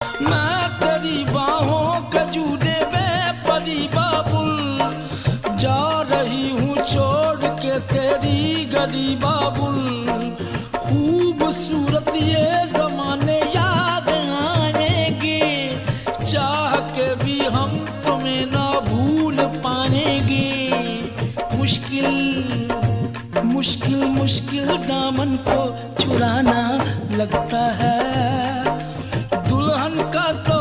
मैं तेरी बाहों का जूदे बेपरी बाबुल, जा रही हूँ छोड़ के तेरी गली बाबुल। खूबसूरत ये जमाने याद आएंगे, चाह के भी हम तुम्हें ना भूल पाएंगे। मुश्किल मुश्किल मुश्किल दामन को छुड़ाना लगता है, दुल्हन का तो